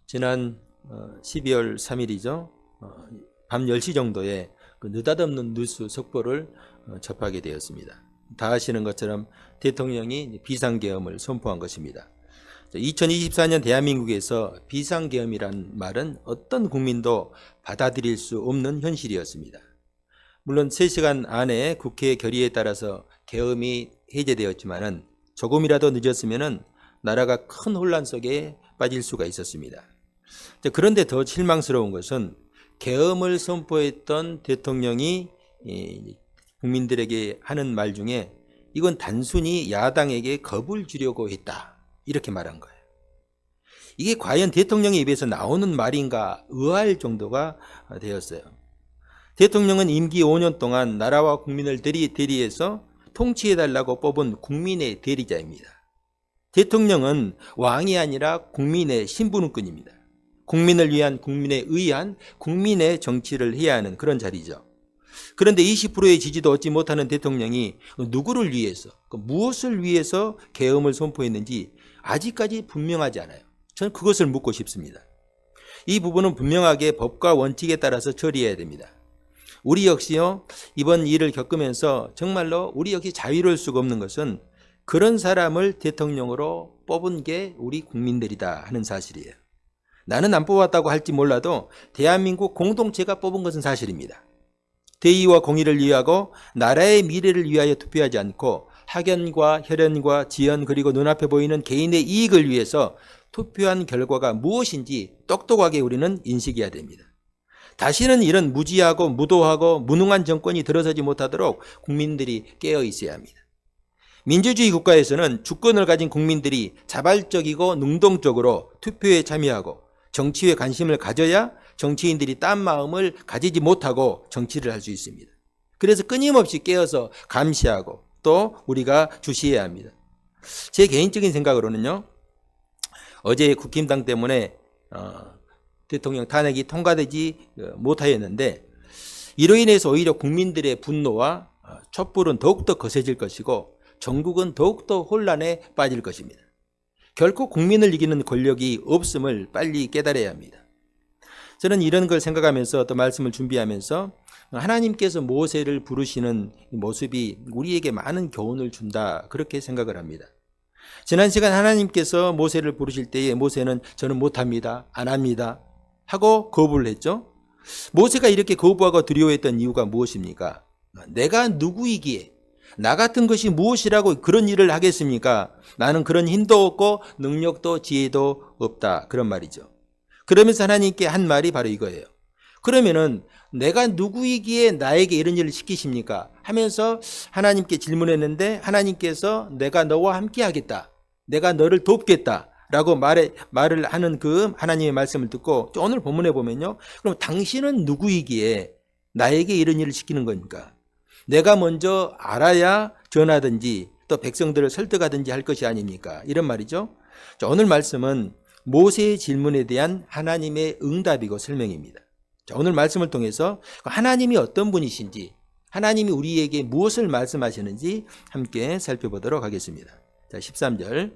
지난 12월 3일이죠. 밤 10시 정도에 그 느닷없는 뉴스 속보를 접하게 되었습니다. 다 아시는 것처럼 대통령이 비상계엄을 선포한 것입니다. 2024년 대한민국에서 비상계엄이란 말은 어떤 국민도 받아들일 수 없는 현실이었습니다. 물론 3시간 안에 국회 결의에 따라서 계엄이 해제되었지만은 조금이라도 늦었으면은 나라가 큰 혼란 속에 빠질 수가 있었습니다. 그런데 더 실망스러운 것은 계엄을 선포했던 대통령이 국민들에게 하는 말 중에 이건 단순히 야당에게 겁을 주려고 했다, 이렇게 말한 거예요. 이게 과연 대통령의 입에서 나오는 말인가 의아할 정도가 되었어요. 대통령은 임기 5년 동안 나라와 국민을 대리해서 통치해달라고 뽑은 국민의 대리자입니다. 대통령은 왕이 아니라 국민의 신분권입니다. 국민을 위한, 국민에 의한 국민의 정치를 해야 하는 그런 자리죠. 그런데 20%의 지지도 얻지 못하는 대통령이 누구를 위해서, 무엇을 위해서 계엄을 선포했는지 아직까지 분명하지 않아요. 저는 그것을 묻고 싶습니다. 이 부분은 분명하게 법과 원칙에 따라서 처리해야 됩니다. 우리 역시요, 이번 일을 겪으면서 정말로 우리 역시 자유로울 수가 없는 것은 그런 사람을 대통령으로 뽑은 게 우리 국민들이다 하는 사실이에요. 나는 안 뽑았다고 할지 몰라도 대한민국 공동체가 뽑은 것은 사실입니다. 대의와 공의를 위하고 나라의 미래를 위하여 투표하지 않고 학연과 혈연과 지연 그리고 눈앞에 보이는 개인의 이익을 위해서 투표한 결과가 무엇인지 똑똑하게 우리는 인식해야 됩니다. 다시는 이런 무지하고 무도하고 무능한 정권이 들어서지 못하도록 국민들이 깨어 있어야 합니다. 민주주의 국가에서는 주권을 가진 국민들이 자발적이고 능동적으로 투표에 참여하고 정치에 관심을 가져야 정치인들이 딴 마음을 가지지 못하고 정치를 할 수 있습니다. 그래서 끊임없이 깨어서 감시하고 또 우리가 주시해야 합니다. 제 개인적인 생각으로는요, 어제 국힘당 때문에 대통령 탄핵이 통과되지 못하였는데 이로 인해서 오히려 국민들의 분노와 촛불은 더욱더 거세질 것이고 전국은 더욱더 혼란에 빠질 것입니다. 결코 국민을 이기는 권력이 없음을 빨리 깨달아야 합니다. 저는 이런 걸 생각하면서 또 말씀을 준비하면서 하나님께서 모세를 부르시는 모습이 우리에게 많은 교훈을 준다, 그렇게 생각을 합니다. 지난 시간 하나님께서 모세를 부르실 때에 모세는 저는 못합니다, 안 합니다 하고 거부를 했죠. 모세가 이렇게 거부하고 두려워했던 이유가 무엇입니까? 내가 누구이기에 나 같은 것이 무엇이라고 그런 일을 하겠습니까? 나는 그런 힘도 없고 능력도 지혜도 없다, 그런 말이죠. 그러면서 하나님께 한 말이 바로 이거예요. 그러면은 내가 누구이기에 나에게 이런 일을 시키십니까? 하면서 하나님께 질문했는데 하나님께서 내가 너와 함께 하겠다, 내가 너를 돕겠다 라고 말을 하는 그 하나님의 말씀을 듣고 오늘 본문에 보면요, 그럼 당신은 누구이기에 나에게 이런 일을 시키는 겁니까? 내가 먼저 알아야 전하든지 또 백성들을 설득하든지 할 것이 아닙니까? 이런 말이죠. 자, 오늘 말씀은 모세의 질문에 대한 하나님의 응답이고 설명입니다. 자, 오늘 말씀을 통해서 하나님이 어떤 분이신지, 하나님이 우리에게 무엇을 말씀하시는지 함께 살펴보도록 하겠습니다. 자, 13절.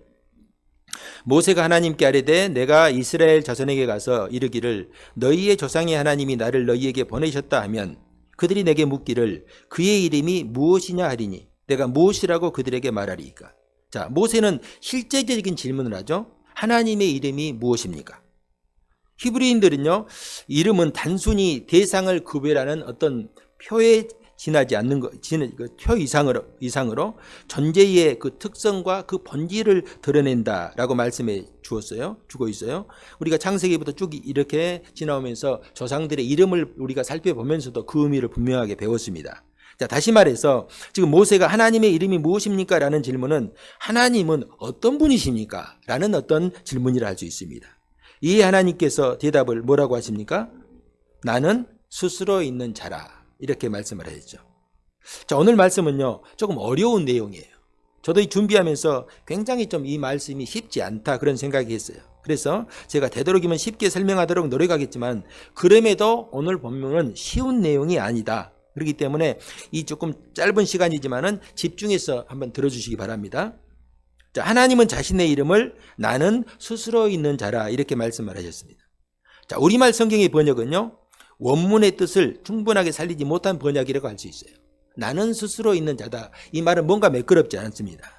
모세가 하나님께 아뢰되 내가 이스라엘 자손에게 가서 이르기를 너희의 조상의 하나님이 나를 너희에게 보내셨다 하면 그들이 내게 묻기를 그의 이름이 무엇이냐 하리니 내가 무엇이라고 그들에게 말하리이까. 자, 모세는 실제적인 질문을 하죠. 하나님의 이름이 무엇입니까? 히브리인들은요, 이름은 단순히 대상을 구별하는 어떤 표에 지나지 않는 것, 그 표 이상으로 존재의 그 특성과 그 본질을 드러낸다라고 말씀해 주고 있어요. 우리가 창세기부터 쭉 이렇게 지나오면서 조상들의 이름을 우리가 살펴보면서도 그 의미를 분명하게 배웠습니다. 자, 다시 말해서 지금 모세가 하나님의 이름이 무엇입니까? 라는 질문은 하나님은 어떤 분이십니까? 라는 어떤 질문이라 할 수 있습니다. 이 하나님께서 대답을 뭐라고 하십니까? 나는 스스로 있는 자라, 이렇게 말씀을 하셨죠. 자, 오늘 말씀은요, 조금 어려운 내용이에요. 저도 준비하면서 굉장히 좀 이 말씀이 쉽지 않다, 그런 생각이 했어요. 그래서 제가 되도록이면 쉽게 설명하도록 노력하겠지만 그럼에도 오늘 본문은 쉬운 내용이 아니다. 그렇기 때문에 이 조금 짧은 시간이지만은 집중해서 한번 들어주시기 바랍니다. 자, 하나님은 자신의 이름을 나는 스스로 있는 자라 이렇게 말씀을 하셨습니다. 자, 우리말 성경의 번역은요, 원문의 뜻을 충분하게 살리지 못한 번역이라고 할 수 있어요. 나는 스스로 있는 자다. 이 말은 뭔가 매끄럽지 않습니다.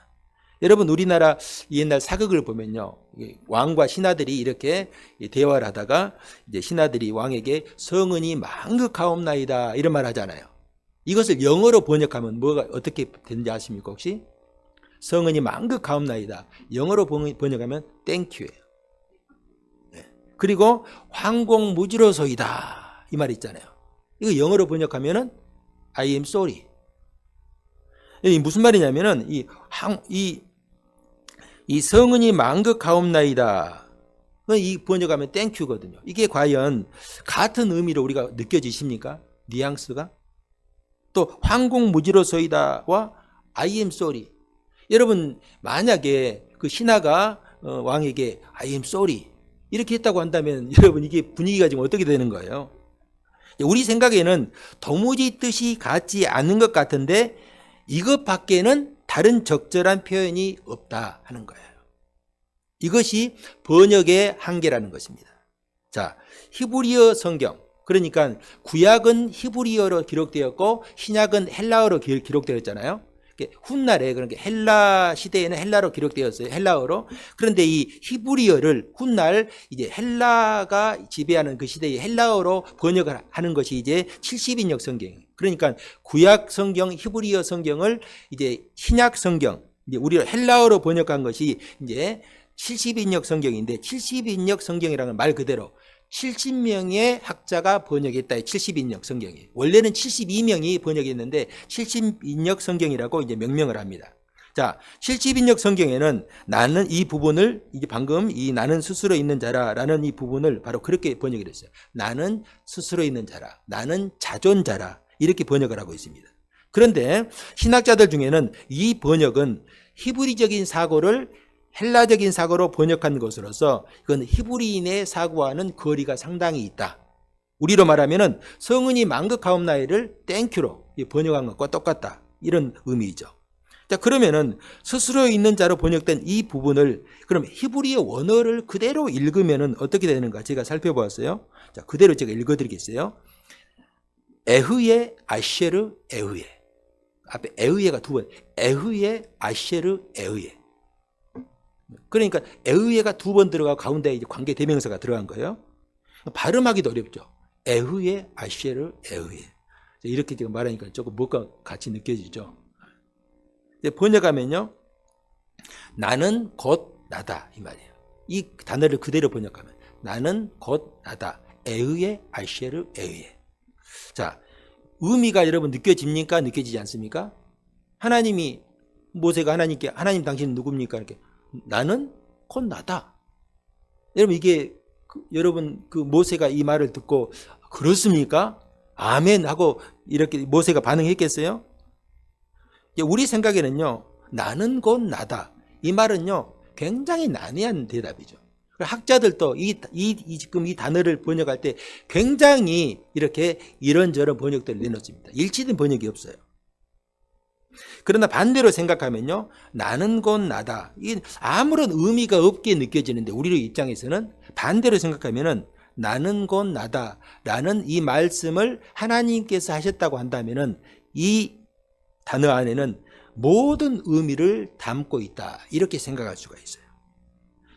여러분, 우리나라 옛날 사극을 보면요, 왕과 신하들이 이렇게 대화를 하다가 이제 신하들이 왕에게 성은이 만극하옵나이다 이런 말 하잖아요. 이것을 영어로 번역하면 뭐가 어떻게 되는지 아십니까 혹시? 성은이 만극하옵나이다. 영어로 번역하면 땡큐예요. 그리고 황공무지로소이다 이 말 있잖아요. 이거 영어로 번역하면은 I am sorry. 이 무슨 말이냐면은 이 성은이 만극하옵나이다. 이 번역하면 땡큐거든요. 이게 과연 같은 의미로 우리가 느껴지십니까? 뉘앙스가? 또 황공무지로소이다와 I am sorry. 여러분, 만약에 그 신하가 왕에게 I am sorry 이렇게 했다고 한다면 여러분, 이게 분위기가 지금 어떻게 되는 거예요? 우리 생각에는 도무지 뜻이 같지 않은 것 같은데 이것밖에는 다른 적절한 표현이 없다 하는 거예요. 이것이 번역의 한계라는 것입니다. 자, 히브리어 성경, 그러니까 구약은 히브리어로 기록되었고 신약은 헬라어로 기록되었잖아요. 훗날에, 그러니까 헬라 시대에는 헬라로 기록되었어요. 헬라어로. 그런데 이 히브리어를 훗날 이제 헬라가 지배하는 그 시대의 헬라어로 번역을 하는 것이 이제 70인역 성경. 그러니까 구약 성경, 히브리어 성경을 이제 신약 성경, 이제 우리가 헬라어로 번역한 것이 이제 70인역 성경인데, 70인역 성경이라는 말 그대로 70명의 학자가 번역했다. 70인역 성경이. 원래는 72명이 번역했는데 70인역 성경이라고 이제 명명을 합니다. 자, 70인역 성경에는 나는 이 부분을 이제 방금 이 나는 스스로 있는 자라라는 이 부분을 바로 그렇게 번역을 했어요. 나는 스스로 있는 자라. 나는 자존자라. 이렇게 번역을 하고 있습니다. 그런데 신학자들 중에는 이 번역은 히브리적인 사고를 헬라적인 사고로 번역한 것으로서 이건 히브리인의 사고와는 거리가 상당히 있다. 우리로 말하면은 성은이 만극하옵나이를 땡큐로 번역한 것과 똑같다. 이런 의미이죠. 자, 그러면은 스스로 있는 자로 번역된 이 부분을 그럼 히브리어 원어를 그대로 읽으면은 어떻게 되는가 제가 살펴보았어요. 자, 그대로 제가 읽어드리겠어요. 에흐예 아쉐르 에흐예. 앞에 에흐예가 두 번. 에흐예 아쉐르 에흐예. 그러니까 에흐예가 두 번 들어가고 가운데 이제 관계 대명사가 들어간 거예요. 발음하기도 어렵죠. 에흐예 아쉐르 에흐예. 이렇게 지금 말하니까 조금 뭔가 같이 느껴지죠. 번역하면요, 나는 곧 나다 이 말이에요. 이 단어를 그대로 번역하면 나는 곧 나다. 에흐예 아쉐르 에흐예. 자, 의미가 여러분 느껴집니까? 느껴지지 않습니까? 하나님이 모세가 하나님께 하나님 당신은 누굽니까? 이렇게 나는 곧 나다. 여러분, 이게 여러분 그 모세가 이 말을 듣고 그렇습니까? 아멘 하고 이렇게 모세가 반응했겠어요? 우리 생각에는요, 나는 곧 나다. 이 말은요, 굉장히 난해한 대답이죠. 학자들도 지금 이 단어를 번역할 때 굉장히 이렇게 이런저런 번역들을 내놓습니다. 일치된 번역이 없어요. 그러나 반대로 생각하면요, 나는 곧 나다. 이게 아무런 의미가 없게 느껴지는데 우리의 입장에서는 반대로 생각하면은 나는 곧 나다 라는 이 말씀을 하나님께서 하셨다고 한다면은 이 단어 안에는 모든 의미를 담고 있다. 이렇게 생각할 수가 있어요.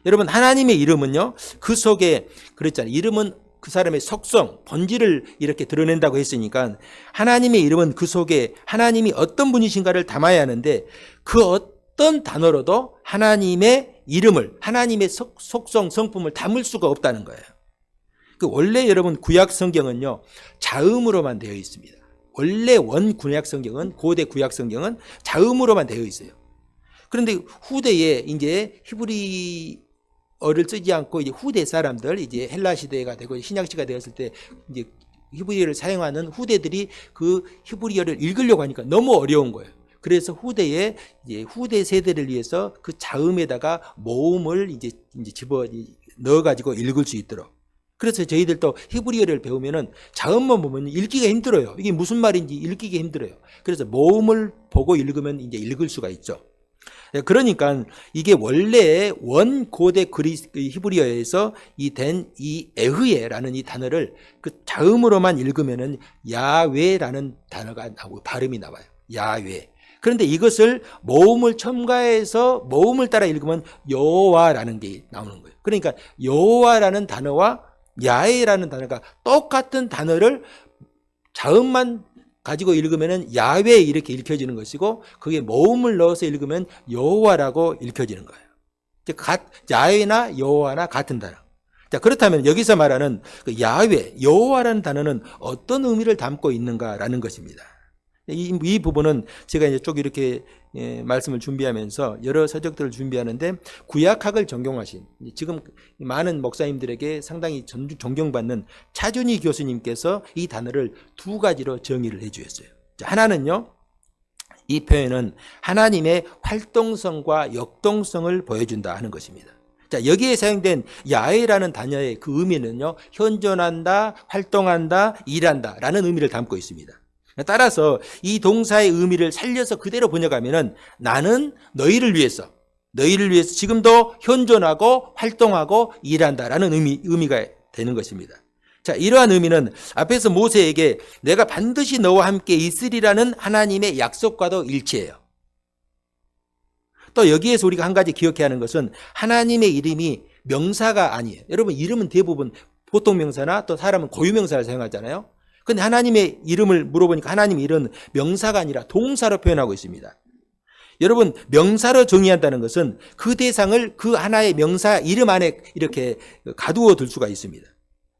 여러분, 하나님의 이름은요, 그 속에 그랬잖아요. 이름은 그 사람의 속성, 본질을 이렇게 드러낸다고 했으니까 하나님의 이름은 그 속에 하나님이 어떤 분이신가를 담아야 하는데 그 어떤 단어로도 하나님의 이름을, 하나님의 속성, 성품을 담을 수가 없다는 거예요. 원래 여러분 구약 성경은요, 자음으로만 되어 있습니다. 원래 원 구약 성경은, 고대 구약 성경은 자음으로만 되어 있어요. 그런데 후대에 이제 히브리어를 쓰지 않고 이제 후대 사람들, 이제 헬라 시대가 되고 신약 시대가 되었을 때 이제 히브리어를 사용하는 후대들이 그 히브리어를 읽으려고 하니까 너무 어려운 거예요. 그래서 후대에 이제 후대 세대를 위해서 그 자음에다가 모음을 이제 집어 넣어 가지고 읽을 수 있도록. 그래서 저희들도 히브리어를 배우면은 자음만 보면 읽기가 힘들어요. 이게 무슨 말인지 읽기가 힘들어요. 그래서 모음을 보고 읽으면 이제 읽을 수가 있죠. 그러니까 이게 원래 원고대 히브리어에서 이 에흐예라는 이 단어를 그 자음으로만 읽으면은 야훼라는 단어가 나오고 발음이 나와요. 야훼. 그런데 이것을 모음을 첨가해서 모음을 따라 읽으면 여호와라는 게 나오는 거예요. 그러니까 여호와라는 단어와 야훼라는 단어가 똑같은 단어를 자음만 가지고 읽으면 야훼 이렇게 읽혀지는 것이고 그게 모음을 넣어서 읽으면 여호와라고 읽혀지는 거예요. 야훼나 여호와나 같은 단어. 자, 그렇다면 여기서 말하는 그 야훼, 여호와라는 단어는 어떤 의미를 담고 있는가라는 것입니다. 이 부분은 제가 이제 쭉 이렇게 말씀을 준비하면서 여러 서적들을 준비하는데 구약학을 전공하신 지금 많은 목사님들에게 상당히 존경받는 차준희 교수님께서 이 단어를 두 가지로 정의를 해 주셨어요. 하나는요, 이 표현은 하나님의 활동성과 역동성을 보여준다 하는 것입니다. 자, 여기에 사용된 야훼라는 단어의 그 의미는요, 현존한다, 활동한다, 일한다 라는 의미를 담고 있습니다. 따라서 이 동사의 의미를 살려서 그대로 번역하면은 나는 너희를 위해서 지금도 현존하고 활동하고 일한다라는 의미가 되는 것입니다. 자, 이러한 의미는 앞에서 모세에게 내가 반드시 너와 함께 있으리라는 하나님의 약속과도 일치해요. 또 여기에서 우리가 한 가지 기억해야 하는 것은 하나님의 이름이 명사가 아니에요. 여러분, 이름은 대부분 보통 명사나 또 사람은 고유명사를 사용하잖아요. 근데 하나님의 이름을 물어보니까 하나님의 이름은 명사가 아니라 동사로 표현하고 있습니다. 여러분, 명사로 정의한다는 것은 그 대상을 그 하나의 명사 이름 안에 이렇게 가두어 둘 수가 있습니다.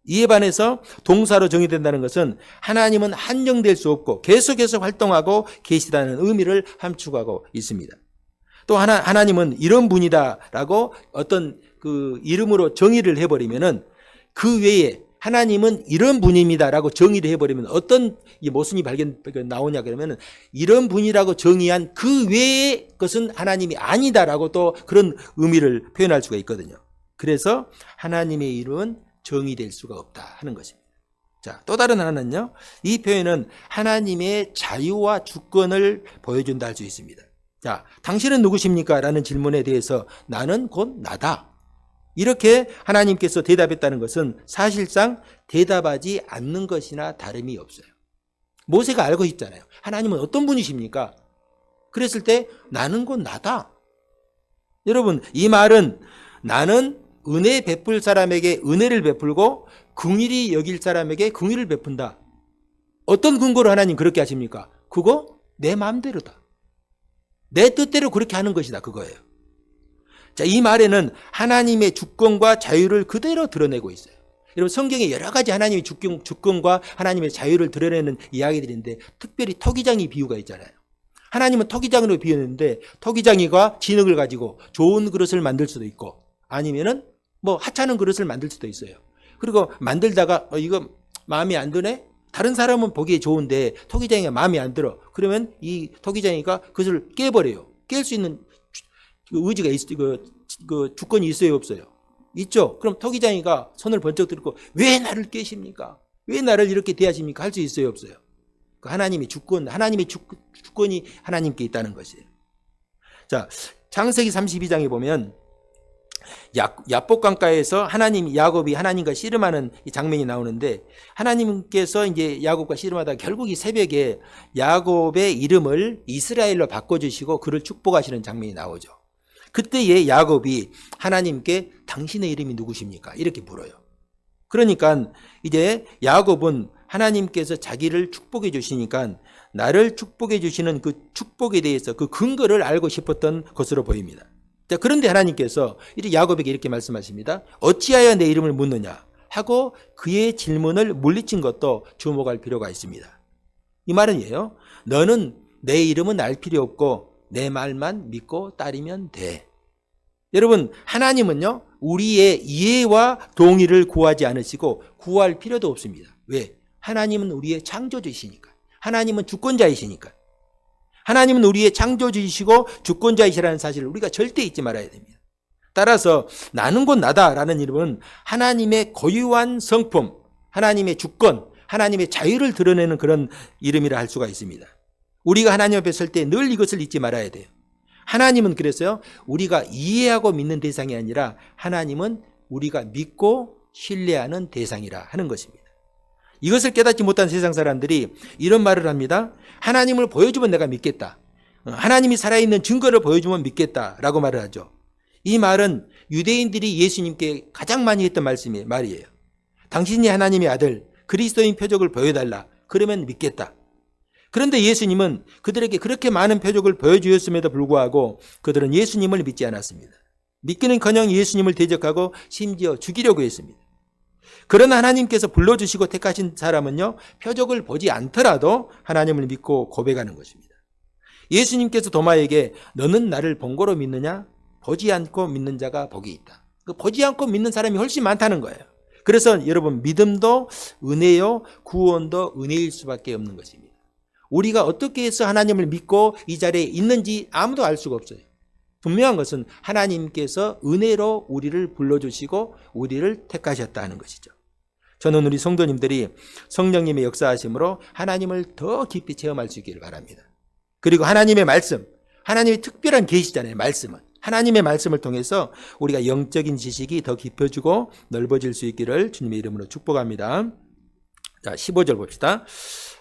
이에 반해서 동사로 정의된다는 것은 하나님은 한정될 수 없고 계속해서 활동하고 계시다는 의미를 함축하고 있습니다. 또 하나님은 이런 분이다라고 어떤 그 이름으로 정의를 해버리면은 그 외에 하나님은 이런 분입니다라고 정의를 해버리면 어떤 모순이 나오냐 그러면은 이런 분이라고 정의한 그 외의 것은 하나님이 아니다라고 또 그런 의미를 표현할 수가 있거든요. 그래서 하나님의 이름은 정의될 수가 없다 하는 것입니다. 자, 또 다른 하나는요, 이 표현은 하나님의 자유와 주권을 보여준다 할 수 있습니다. 자, 당신은 누구십니까? 라는 질문에 대해서 나는 곧 나다. 이렇게 하나님께서 대답했다는 것은 사실상 대답하지 않는 것이나 다름이 없어요. 모세가 알고 있잖아요. 하나님은 어떤 분이십니까? 그랬을 때 나는 곧 나다. 여러분, 이 말은 나는 은혜 베풀 사람에게 은혜를 베풀고 긍휼히 여길 사람에게 긍휼을 베푼다. 어떤 근거로 하나님 그렇게 하십니까? 그거 내 마음대로다. 내 뜻대로 그렇게 하는 것이다. 그거예요. 자, 이 말에는 하나님의 주권과 자유를 그대로 드러내고 있어요. 여러분, 성경에 여러 가지 하나님의 주권과 하나님의 자유를 드러내는 이야기들인데 특별히 토기장이 비유가 있잖아요. 하나님은 토기장으로 비유했는데 토기장이가 진흙을 가지고 좋은 그릇을 만들 수도 있고 아니면은 뭐 하찮은 그릇을 만들 수도 있어요. 그리고 만들다가 이거 마음에 안 드네? 다른 사람은 보기에 좋은데 토기장이가 마음에 안 들어. 그러면 이 토기장이가 그것을 깨버려요. 깰 수 있는 의지가 그 주권이 있어요, 없어요? 있죠. 그럼 토기장이가 손을 번쩍 들고 왜 나를 깨십니까? 왜 나를 이렇게 대하십니까? 할 수 있어요, 없어요? 그 하나님의 주권이 하나님께 있다는 것이에요. 자, 창세기 32장에 보면 야복강가에서 야곱이 하나님과 씨름하는 이 장면이 나오는데 하나님께서 이제 야곱과 씨름하다가 결국 이 새벽에 야곱의 이름을 이스라엘로 바꿔주시고 그를 축복하시는 장면이 나오죠. 그때에 야곱이 하나님께 당신의 이름이 누구십니까? 이렇게 물어요. 그러니까 이제 야곱은 하나님께서 자기를 축복해 주시니까 나를 축복해 주시는 그 축복에 대해서 그 근거를 알고 싶었던 것으로 보입니다. 자, 그런데 하나님께서 이제 야곱에게 이렇게 말씀하십니다. 어찌하여 내 이름을 묻느냐 하고 그의 질문을 물리친 것도 주목할 필요가 있습니다. 이 말은 이에요. 너는 내 이름은 알 필요 없고 내 말만 믿고 따르면 돼. 여러분, 하나님은요, 우리의 이해와 동의를 구하지 않으시고 구할 필요도 없습니다. 왜? 하나님은 우리의 창조주이시니까. 하나님은 주권자이시니까. 하나님은 우리의 창조주이시고 주권자이시라는 사실을 우리가 절대 잊지 말아야 됩니다. 따라서 나는 곧 나다라는 이름은 하나님의 고유한 성품, 하나님의 주권, 하나님의 자유를 드러내는 그런 이름이라 할 수가 있습니다. 우리가 하나님 앞에 설 때 늘 이것을 잊지 말아야 돼요. 하나님은 그랬어요. 우리가 이해하고 믿는 대상이 아니라 하나님은 우리가 믿고 신뢰하는 대상이라 하는 것입니다. 이것을 깨닫지 못한 세상 사람들이 이런 말을 합니다. 하나님을 보여주면 내가 믿겠다. 하나님이 살아있는 증거를 보여주면 믿겠다라고 말을 하죠. 이 말은 유대인들이 예수님께 가장 많이 했던 말이에요. 당신이 하나님의 아들 그리스도인 표적을 보여달라. 그러면 믿겠다. 그런데 예수님은 그들에게 그렇게 많은 표적을 보여주었음에도 불구하고 그들은 예수님을 믿지 않았습니다. 믿기는커녕 예수님을 대적하고 심지어 죽이려고 했습니다. 그러나 하나님께서 불러주시고 택하신 사람은요, 표적을 보지 않더라도 하나님을 믿고 고백하는 것입니다. 예수님께서 도마에게 너는 나를 본 거로 믿느냐? 보지 않고 믿는 자가 복이 있다. 보지 않고 믿는 사람이 훨씬 많다는 거예요. 그래서 여러분, 믿음도 은혜요, 구원도 은혜일 수밖에 없는 것입니다. 우리가 어떻게 해서 하나님을 믿고 이 자리에 있는지 아무도 알 수가 없어요. 분명한 것은 하나님께서 은혜로 우리를 불러주시고 우리를 택하셨다는 것이죠. 저는 우리 성도님들이 성령님의 역사하심으로 하나님을 더 깊이 체험할 수 있기를 바랍니다. 그리고 하나님의 말씀, 하나님의 특별한 계시잖아요. 말씀은. 하나님의 말씀을 통해서 우리가 영적인 지식이 더 깊어지고 넓어질 수 있기를 주님의 이름으로 축복합니다. 자, 15절 봅시다.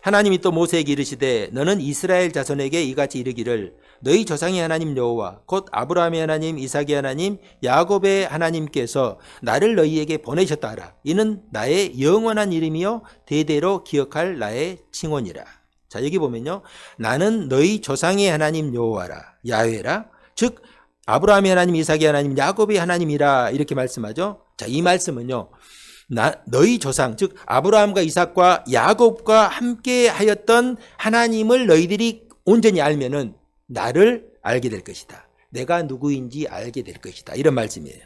하나님이 또 모세에게 이르시되 너는 이스라엘 자손에게 이같이 이르기를 너희 조상의 하나님 여호와 곧 아브라함의 하나님 이삭의 하나님 야곱의 하나님께서 나를 너희에게 보내셨다 하라. 이는 나의 영원한 이름이요 대대로 기억할 나의 칭언이라. 자, 여기 보면요. 나는 너희 조상의 하나님 여호와라. 야훼라. 즉 아브라함의 하나님 이삭의 하나님 야곱의 하나님이라 이렇게 말씀하죠. 자, 이 말씀은요. 너희 조상 즉 아브라함과 이삭과 야곱과 함께 하였던 하나님을 너희들이 온전히 알면은 나를 알게 될 것이다. 내가 누구인지 알게 될 것이다. 이런 말씀이에요.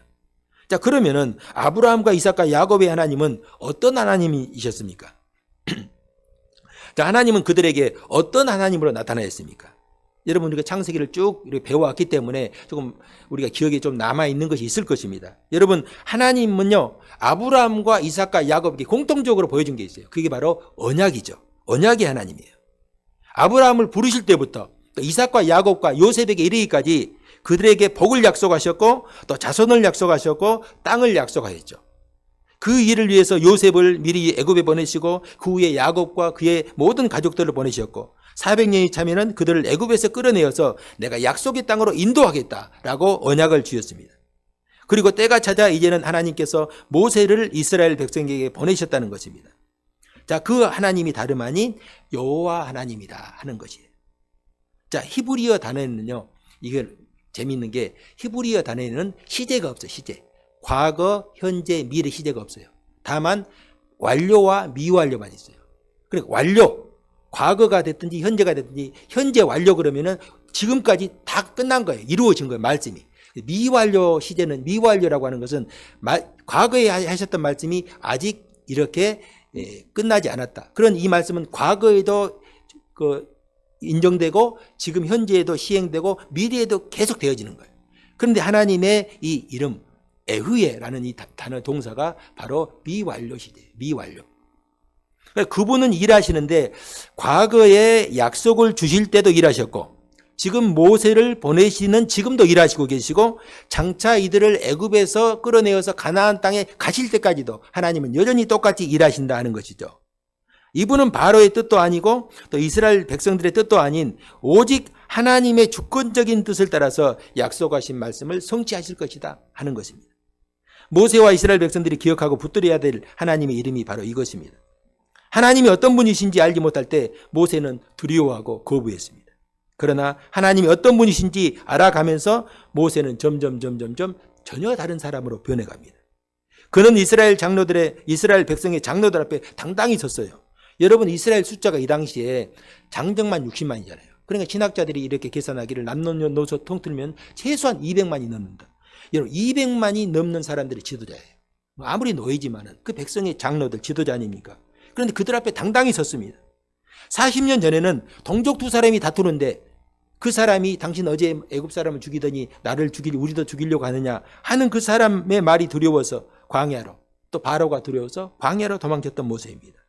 자, 그러면은 아브라함과 이삭과 야곱의 하나님은 어떤 하나님이셨습니까? 자, 하나님은 그들에게 어떤 하나님으로 나타나셨습니까? 여러분, 우리가 창세기를 쭉 이렇게 배워왔기 때문에 조금 우리가 기억에 좀 남아있는 것이 있을 것입니다. 여러분, 하나님은요, 아브라함과 이삭과 야곱에게 공통적으로 보여준 게 있어요. 그게 바로 언약이죠. 언약의 하나님이에요. 아브라함을 부르실 때부터 또 이삭과 야곱과 요셉에게 이르기까지 그들에게 복을 약속하셨고 또 자손을 약속하셨고 땅을 약속하셨죠. 그 일을 위해서 요셉을 미리 애굽에 보내시고 그 후에 야곱과 그의 모든 가족들을 보내셨고 400년이 차면은 그들을 애굽에서 끌어내어서 내가 약속의 땅으로 인도하겠다라고 언약을 주셨습니다. 그리고 때가 찾아 이제는 하나님께서 모세를 이스라엘 백성에게 보내셨다는 것입니다. 자, 그 하나님이 다름 아닌 여호와 하나님이다 하는 것이에요. 자, 히브리어 단어에는요, 이게 재미있는 게 히브리어 단어에는 시제가 없어요. 시제. 과거, 현재, 미래 시제가 없어요. 다만 완료와 미완료만 있어요. 그러니까 완료, 과거가 됐든지 현재가 됐든지 현재 완료 그러면은 지금까지 다 끝난 거예요. 이루어진 거예요. 말씀이. 미완료 시제는 미완료라고 하는 것은 과거에 하셨던 말씀이 아직 이렇게 끝나지 않았다. 그런 이 말씀은 과거에도 인정되고 지금 현재에도 시행되고 미래에도 계속 되어지는 거예요. 그런데 하나님의 이 이름 에흐예라는 이 단어 동사가 바로 미완료 시대예요. 미완료. 그분은 일하시는데 과거에 약속을 주실 때도 일하셨고 지금 모세를 보내시는 지금도 일하시고 계시고 장차 이들을 애굽에서 끌어내어서 가나안 땅에 가실 때까지도 하나님은 여전히 똑같이 일하신다 하는 것이죠. 이분은 바로의 뜻도 아니고 또 이스라엘 백성들의 뜻도 아닌 오직 하나님의 주권적인 뜻을 따라서 약속하신 말씀을 성취하실 것이다 하는 것입니다. 모세와 이스라엘 백성들이 기억하고 붙들어야 될 하나님의 이름이 바로 이것입니다. 하나님이 어떤 분이신지 알지 못할 때 모세는 두려워하고 거부했습니다. 그러나 하나님이 어떤 분이신지 알아가면서 모세는 점점 전혀 다른 사람으로 변해갑니다. 그는 이스라엘 백성의 장로들 앞에 당당히 섰어요. 여러분, 이스라엘 숫자가 이 당시에 장정만 60만이잖아요. 그러니까 신학자들이 이렇게 계산하기를 남녀노소 통틀면 최소한 200만이 넘는다. 여러분, 200만이 넘는 사람들이 지도자예요. 아무리 노예지만은 그 백성의 장로들 지도자 아닙니까? 그런데 그들 앞에 당당히 섰습니다. 40년 전에는 동족 두 사람이 다투는데 그 사람이 당신 어제 애굽 사람을 죽이더니 나를 우리도 죽이려고 하느냐 하는 그 사람의 말이 두려워서 광야로, 또 바로가 두려워서 광야로 도망쳤던 모세입니다.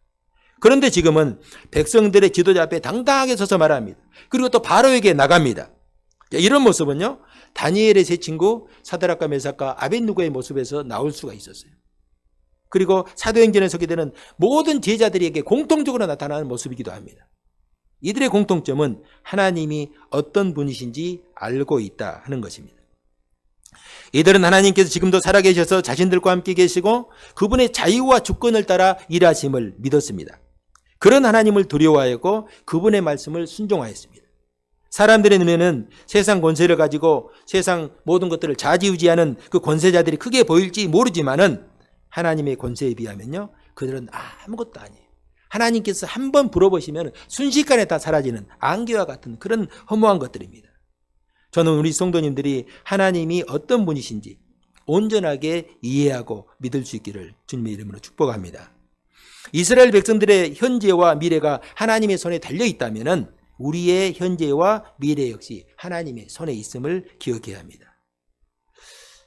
그런데 지금은 백성들의 지도자 앞에 당당하게 서서 말합니다. 그리고 또 바로에게 나갑니다. 이런 모습은요, 다니엘의 세 친구 사드락과 메삭과 아벳느고의 모습에서 나올 수가 있었어요. 그리고 사도행전에 서게 되는 모든 제자들에게 공통적으로 나타나는 모습이기도 합니다. 이들의 공통점은 하나님이 어떤 분이신지 알고 있다 하는 것입니다. 이들은 하나님께서 지금도 살아계셔서 자신들과 함께 계시고 그분의 자유와 주권을 따라 일하심을 믿었습니다. 그런 하나님을 두려워하였고 그분의 말씀을 순종하였습니다. 사람들의 눈에는 세상 권세를 가지고 세상 모든 것들을 좌지우지하는 그 권세자들이 크게 보일지 모르지만은 하나님의 권세에 비하면요, 그들은 아무것도 아니에요. 하나님께서 한번 불어보시면 순식간에 다 사라지는 안개와 같은 그런 허무한 것들입니다. 저는 우리 성도님들이 하나님이 어떤 분이신지 온전하게 이해하고 믿을 수 있기를 주님의 이름으로 축복합니다. 이스라엘 백성들의 현재와 미래가 하나님의 손에 달려 있다면 우리의 현재와 미래 역시 하나님의 손에 있음을 기억해야 합니다.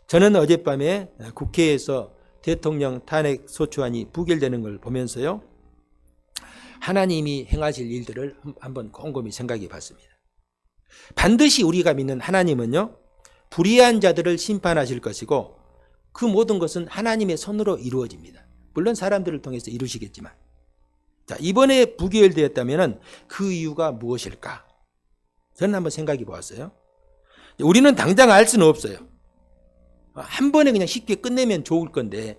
저는 어젯밤에 국회에서 대통령 탄핵 소추안이 부결되는 걸 보면서요, 하나님이 행하실 일들을 한번 곰곰이 생각해 봤습니다. 반드시 우리가 믿는 하나님은요, 불의한 자들을 심판하실 것이고 그 모든 것은 하나님의 손으로 이루어집니다. 물론 사람들을 통해서 이루시겠지만, 자, 이번에 부결되었다면 그 이유가 무엇일까? 저는 한번 생각해 보았어요. 우리는 당장 알 수는 없어요. 한 번에 그냥 쉽게 끝내면 좋을 건데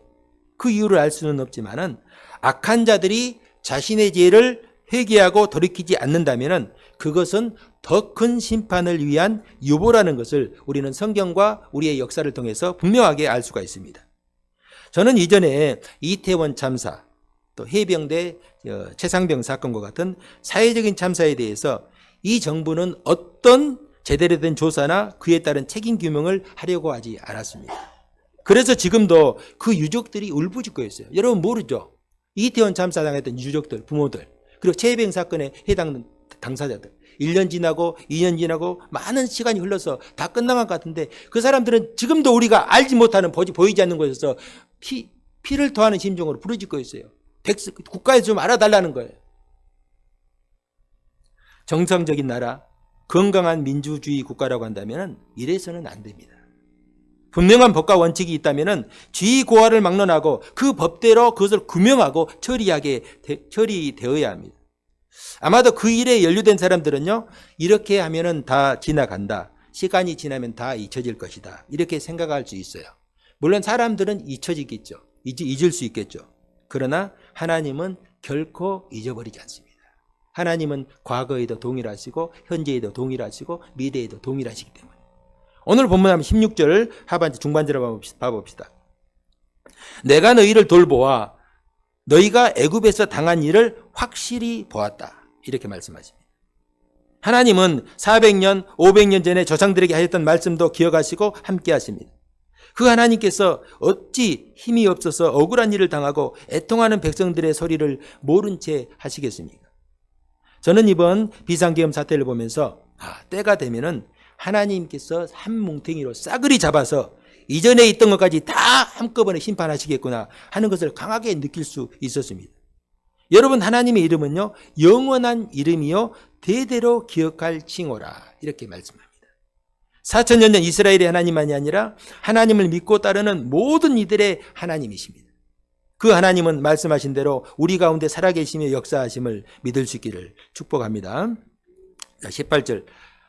그 이유를 알 수는 없지만은 악한 자들이 자신의 죄를 회개하고 돌이키지 않는다면 그것은 더 큰 심판을 위한 유보라는 것을 우리는 성경과 우리의 역사를 통해서 분명하게 알 수가 있습니다. 저는 이전에 이태원 참사, 또 해병대 최상병 사건과 같은 사회적인 참사에 대해서 이 정부는 어떤 제대로 된 조사나 그에 따른 책임 규명을 하려고 하지 않았습니다. 그래서 지금도 그 유족들이 울부짖고 있어요. 여러분 모르죠? 이태원 참사 당했던 유족들, 부모들, 그리고 최해병 사건에 해당 당사자들, 1년 지나고 2년 지나고 많은 시간이 흘러서 다 끝나간 것 같은데 그 사람들은 지금도 우리가 알지 못하는, 보이지 않는 곳에서 피를 토하는 심정으로 부르짖고 있어요. 국가에서 좀 알아달라는 거예요. 정상적인 나라, 건강한 민주주의 국가라고 한다면 이래서는 안 됩니다. 분명한 법과 원칙이 있다면 지위 고하를 막론하고 그 법대로 그것을 규명하고 처리되어야 합니다. 아마도 그 일에 연루된 사람들은요, 이렇게 하면은 다 지나간다, 시간이 지나면 다 잊혀질 것이다, 이렇게 생각할 수 있어요. 물론 사람들은 잊혀지겠죠. 잊을 수 있겠죠. 그러나 하나님은 결코 잊어버리지 않습니다. 하나님은 과거에도 동일하시고 현재에도 동일하시고 미래에도 동일하시기 때문에. 오늘 본문 16절 하반절 중반절을 봐봅시다. 내가 너희를 돌보아 너희가 애굽에서 당한 일을 확실히 보았다, 이렇게 말씀하십니다. 하나님은 400년 500년 전에 조상들에게 하셨던 말씀도 기억하시고 함께 하십니다. 그 하나님께서 어찌 힘이 없어서 억울한 일을 당하고 애통하는 백성들의 소리를 모른 채 하시겠습니까? 저는 이번 비상계엄 사태를 보면서 때가 되면은 하나님께서 한 뭉탱이로 싸그리 잡아서 이전에 있던 것까지 다 한꺼번에 심판하시겠구나 하는 것을 강하게 느낄 수 있었습니다. 여러분, 하나님의 이름은요, 영원한 이름이요 대대로 기억할 칭호라, 이렇게 말씀합니다. 4000년 전 이스라엘의 하나님만이 아니라 하나님을 믿고 따르는 모든 이들의 하나님이십니다. 그 하나님은 말씀하신 대로 우리 가운데 살아계시며 역사하심을 믿을 수 있기를 축복합니다. 18절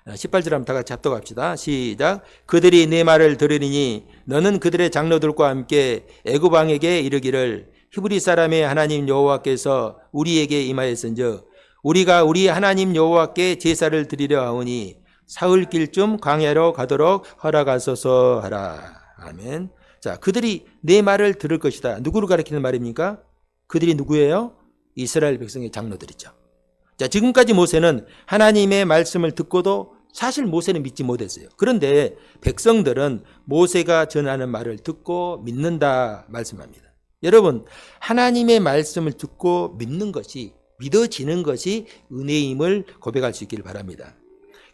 한번 다 같이 합독합시다. 시작. 그들이 내 말을 들으리니 너는 그들의 장로들과 함께 애굽 왕에게 이르기를 히브리 사람의 하나님 여호와께서 우리에게 임하였은즉 우리가 우리 하나님 여호와께 제사를 드리려 하오니 사흘길쯤 광야로 가도록 허락하소서 하라. 아멘. 자, 그들이 내 말을 들을 것이다. 누구를 가리키는 말입니까? 그들이 누구예요? 이스라엘 백성의 장로들이죠. 자, 지금까지 모세는 하나님의 말씀을 듣고도 사실 모세는 믿지 못했어요. 그런데 백성들은 모세가 전하는 말을 듣고 믿는다 말씀합니다. 여러분, 하나님의 말씀을 듣고 믿는 것이, 믿어지는 것이 은혜임을 고백할 수 있기를 바랍니다.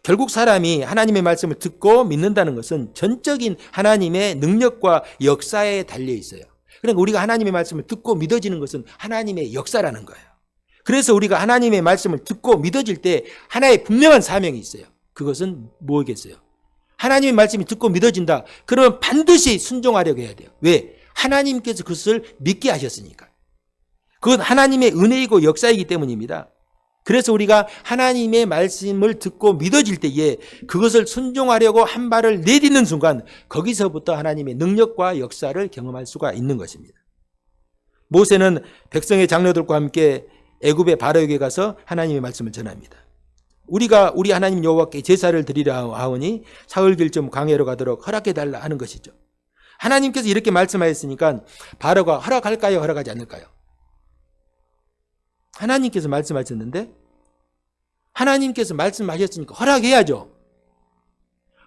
결국 사람이 하나님의 말씀을 듣고 믿는다는 것은 전적인 하나님의 능력과 역사에 달려 있어요. 그러니까 우리가 하나님의 말씀을 듣고 믿어지는 것은 하나님의 역사라는 거예요. 그래서 우리가 하나님의 말씀을 듣고 믿어질 때 하나의 분명한 사명이 있어요. 그것은 뭐겠어요? 하나님의 말씀이 듣고 믿어진다. 그러면 반드시 순종하려고 해야 돼요. 왜? 하나님께서 그것을 믿게 하셨으니까. 그건 하나님의 은혜이고 역사이기 때문입니다. 그래서 우리가 하나님의 말씀을 듣고 믿어질 때에 그것을 순종하려고 한 발을 내딛는 순간 거기서부터 하나님의 능력과 역사를 경험할 수가 있는 것입니다. 모세는 백성의 장로들과 함께 애굽의 바로에게 가서 하나님의 말씀을 전합니다. 우리가 우리 하나님 여호와께 제사를 드리라 하오니 사흘길 좀 광야로 가도록 허락해달라 하는 것이죠. 하나님께서 이렇게 말씀하셨으니까 바로가 허락할까요? 허락하지 않을까요? 하나님께서 말씀하셨는데 하나님께서 말씀하셨으니까 허락해야죠.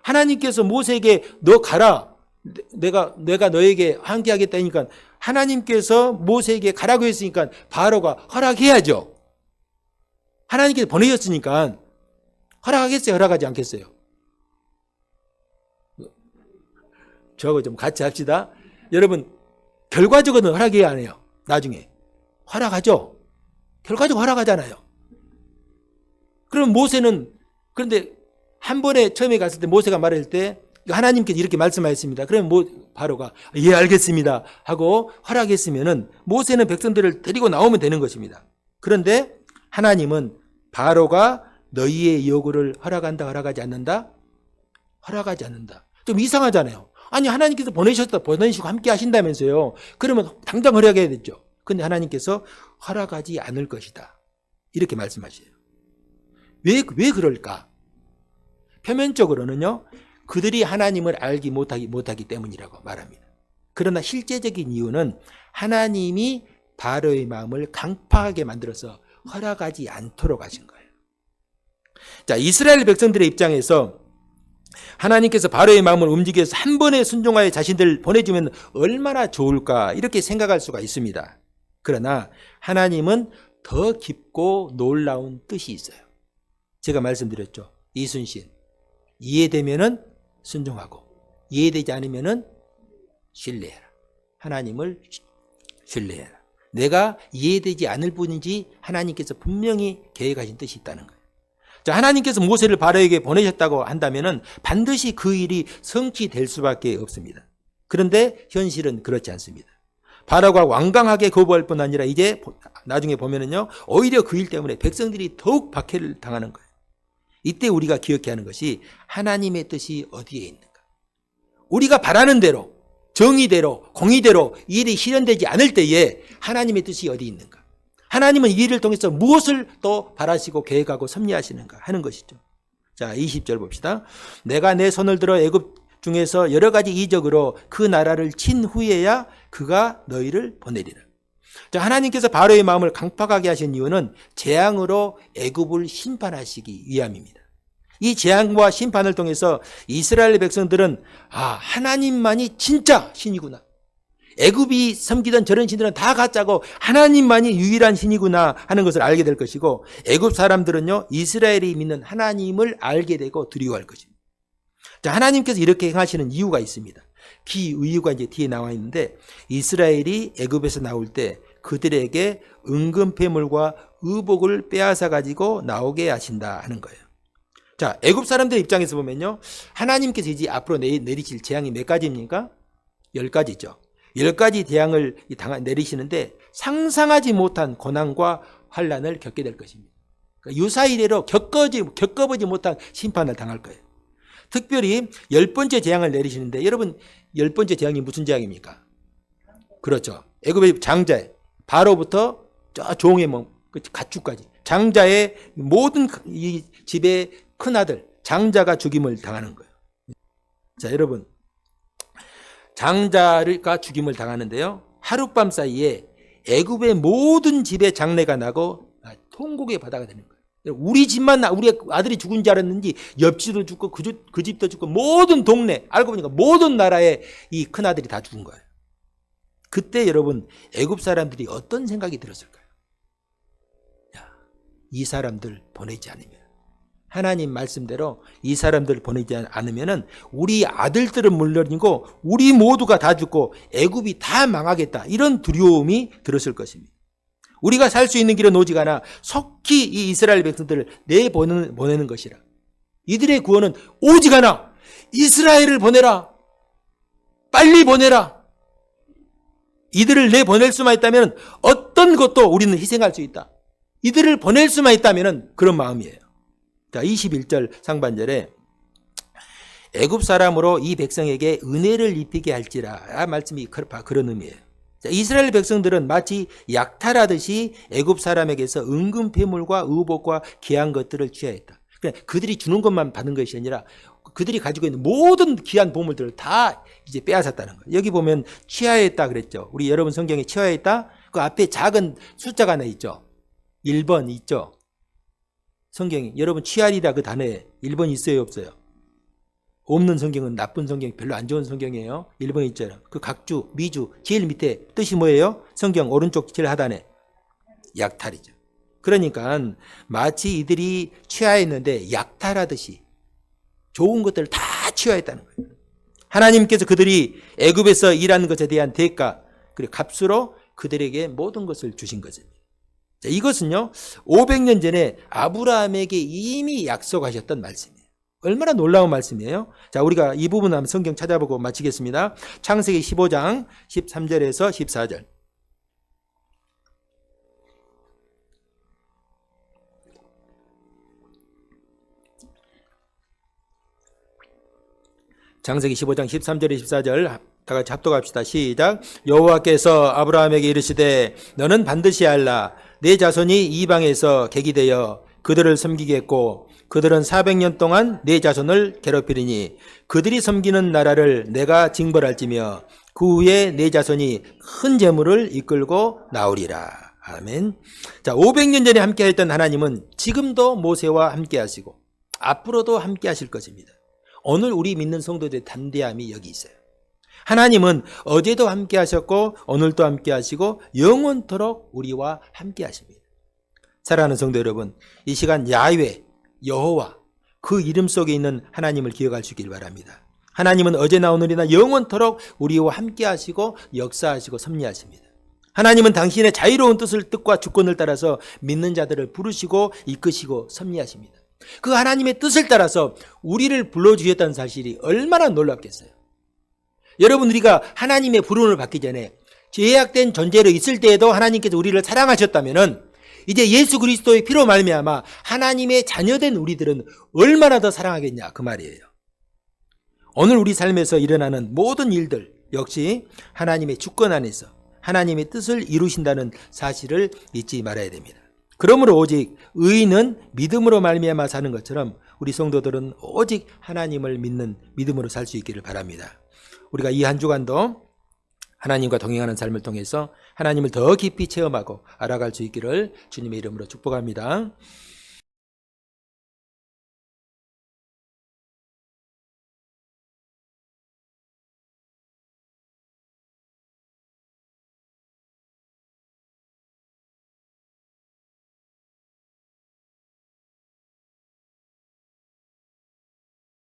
하나님께서 모세에게 너 가라. 내가 너에게 함께하겠다니까 하나님께서 모세에게 가라고 했으니까 바로가 허락해야죠. 하나님께서 보내셨으니까 허락하겠어요? 허락하지 않겠어요? 저거 좀 같이 합시다. 여러분 결과적으로는 허락해야 안 해요. 나중에 허락하죠. 결과적으로 허락하잖아요. 그럼 모세는 그런데 한 번에 처음에 갔을 때 모세가 말할 때 하나님께서 이렇게 말씀하셨습니다. 그러면 바로가 예 알겠습니다 하고 허락했으면은 모세는 백성들을 데리고 나오면 되는 것입니다. 그런데 하나님은 바로가 너희의 요구를 허락한다 허락하지 않는다? 허락하지 않는다. 좀 이상하잖아요. 아니 하나님께서 보내시고 함께 하신다면서요. 그러면 당장 허락해야 되죠. 그런데 하나님께서 허락하지 않을 것이다. 이렇게 말씀하셔요. 왜 그럴까? 표면적으로는요. 그들이 하나님을 알지 못하기 때문이라고 말합니다. 그러나 실제적인 이유는 하나님이 바로의 마음을 강팍하게 만들어서 허락하지 않도록 하신 거예요. 자, 이스라엘 백성들의 입장에서 하나님께서 바로의 마음을 움직여서 한 번에 순종하여 자신들을 보내주면 얼마나 좋을까 이렇게 생각할 수가 있습니다. 그러나 하나님은 더 깊고 놀라운 뜻이 있어요. 제가 말씀드렸죠. 이순신. 이해되면은 순종하고 이해되지 않으면은 신뢰해라. 하나님을 신뢰해라. 내가 이해되지 않을 뿐인지 하나님께서 분명히 계획하신 뜻이 있다는 거예요. 자, 하나님께서 모세를 바로에게 보내셨다고 한다면은 반드시 그 일이 성취될 수밖에 없습니다. 그런데 현실은 그렇지 않습니다. 바로가 완강하게 거부할 뿐 아니라 이제 나중에 보면은요, 오히려 그 일 때문에 백성들이 더욱 박해를 당하는 거예요. 이때 우리가 기억해야 하는 것이 하나님의 뜻이 어디에 있는가? 우리가 바라는 대로, 정의대로, 공의대로 이 일이 실현되지 않을 때에 하나님의 뜻이 어디 있는가? 하나님은 이 일을 통해서 무엇을 또 바라시고 계획하고 섭리하시는가 하는 것이죠. 자, 20절 봅시다. 내가 내 손을 들어 애굽 중에서 여러 가지 이적으로 그 나라를 친 후에야 그가 너희를 보내리라. 자, 하나님께서 바로의 마음을 강팍하게 하신 이유는 재앙으로 애굽을 심판하시기 위함입니다. 이 재앙과 심판을 통해서 이스라엘 백성들은 하나님만이 진짜 신이구나. 애굽이 섬기던 저런 신들은 다 가짜고 하나님만이 유일한 신이구나 하는 것을 알게 될 것이고 애굽 사람들은요 이스라엘이 믿는 하나님을 알게 되고 두려워할 것입니다. 자, 하나님께서 이렇게 행하시는 이유가 있습니다. 그 이유가 이제 뒤에 나와 있는데 이스라엘이 애굽에서 나올 때 그들에게 은금폐물과 의복을 빼앗아 가지고 나오게 하신다 하는 거예요. 자, 애굽 사람들 입장에서 보면요 하나님께서 이제 앞으로 내리실 재앙이 몇 가지입니까? 10가지죠. 10가지 재앙을 내리시는데 상상하지 못한 고난과 환난을 겪게 될 것입니다. 그러니까 유사이대로 겪어보지 못한 심판을 당할 거예요. 특별히 10번째 재앙을 내리시는데 여러분 10번째 재앙이 무슨 재앙입니까? 그렇죠. 애굽의 장자의 바로부터 저 종의 몸, 가축까지 장자의 모든 이 집의 큰아들 장자가 죽임을 당하는 거예요. 자, 여러분 장자가 죽임을 당하는데요. 하룻밤 사이에 애굽의 모든 집에 장례가 나고 통곡의 바다가 되는 거예요. 우리 집만 우리 아들이 죽은 줄 알았는지 옆 집도 죽고 그 집도 죽고 모든 동네 알고 보니까 모든 나라의 이 큰아들이 다 죽은 거예요. 그때 여러분 애굽 사람들이 어떤 생각이 들었을까요? 이 사람들 보내지 않으면 하나님 말씀대로 이 사람들 보내지 않으면은 우리 아들들은 물론이고 우리 모두가 다 죽고 애굽이 다 망하겠다 이런 두려움이 들었을 것입니다. 우리가 살 수 있는 길은 오직 하나 속히 이 이스라엘 백성들을 내보내는 것이라. 이들의 구원은 오직 하나 이스라엘을 보내라. 빨리 보내라. 이들을 내보낼 수만 있다면 어떤 것도 우리는 희생할 수 있다. 이들을 보낼 수만 있다면 그런 마음이에요. 자, 21절 상반절에 애굽 사람으로 이 백성에게 은혜를 입히게 할지라 말씀이 그런 의미예요. 자, 이스라엘 백성들은 마치 약탈하듯이 애굽 사람에게서 은금 패물과 의복과 귀한 것들을 취하였다. 그냥 그들이 주는 것만 받은 것이 아니라 그들이 가지고 있는 모든 귀한 보물들을 다 이제 빼앗았다는 거예요. 여기 보면 취하였다 그랬죠. 우리 여러분 성경에 취하였다? 그 앞에 작은 숫자가 하나 있죠. 1번 있죠. 성경에 여러분 취하리라 그 단어에 1번 있어요 없어요? 없는 성경은 나쁜 성경, 별로 안 좋은 성경이에요. 1번 있잖아요. 그 각주, 미주, 제일 밑에 뜻이 뭐예요? 성경 오른쪽 제일 하단에 약탈이죠. 그러니까 마치 이들이 취하였는데 약탈하듯이 좋은 것들을 다 취하했다는 거예요. 하나님께서 그들이 애굽에서 일하는 것에 대한 대가, 그리고 값으로 그들에게 모든 것을 주신 것입니다. 자, 이것은요 500년 전에 아브라함에게 이미 약속하셨던 말씀이에요. 얼마나 놀라운 말씀이에요. 자, 우리가 이 부분 한번 성경 찾아보고 마치겠습니다. 창세기 15장 13절에서 14절. 창세기 15장 13절에 14절 다 같이 합독합시다. 시작. 여호와께서 아브라함에게 이르시되 너는 반드시 알라. 내 자손이 이방에서 객이 되어 그들을 섬기겠고 그들은 400년 동안 내 자손을 괴롭히리니 그들이 섬기는 나라를 내가 징벌할지며 그 후에 내 자손이 큰 재물을 이끌고 나오리라. 아멘. 자, 500년 전에 함께 했던 하나님은 지금도 모세와 함께 하시고 앞으로도 함께 하실 것입니다. 오늘 우리 믿는 성도들의 담대함이 여기 있어요. 하나님은 어제도 함께 하셨고 오늘도 함께 하시고 영원토록 우리와 함께 하십니다. 사랑하는 성도 여러분, 이 시간 야훼, 여호와 그 이름 속에 있는 하나님을 기억할 수 있길 바랍니다. 하나님은 어제나 오늘이나 영원토록 우리와 함께 하시고 역사하시고 섭리하십니다. 하나님은 당신의 자유로운 뜻과 주권을 따라서 믿는 자들을 부르시고 이끄시고 섭리하십니다. 그 하나님의 뜻을 따라서 우리를 불러주셨다는 사실이 얼마나 놀랍겠어요. 여러분, 우리가 하나님의 부름을 받기 전에 죄악된 존재로 있을 때에도 하나님께서 우리를 사랑하셨다면 이제 예수 그리스도의 피로 말미암아 하나님의 자녀된 우리들은 얼마나 더 사랑하겠냐 그 말이에요. 오늘 우리 삶에서 일어나는 모든 일들 역시 하나님의 주권 안에서 하나님의 뜻을 이루신다는 사실을 잊지 말아야 됩니다. 그러므로 오직 의인은 믿음으로 말미암아 사는 것처럼 우리 성도들은 오직 하나님을 믿는 믿음으로 살 수 있기를 바랍니다. 우리가 이 한 주간도 하나님과 동행하는 삶을 통해서 하나님을 더 깊이 체험하고 알아갈 수 있기를 주님의 이름으로 축복합니다.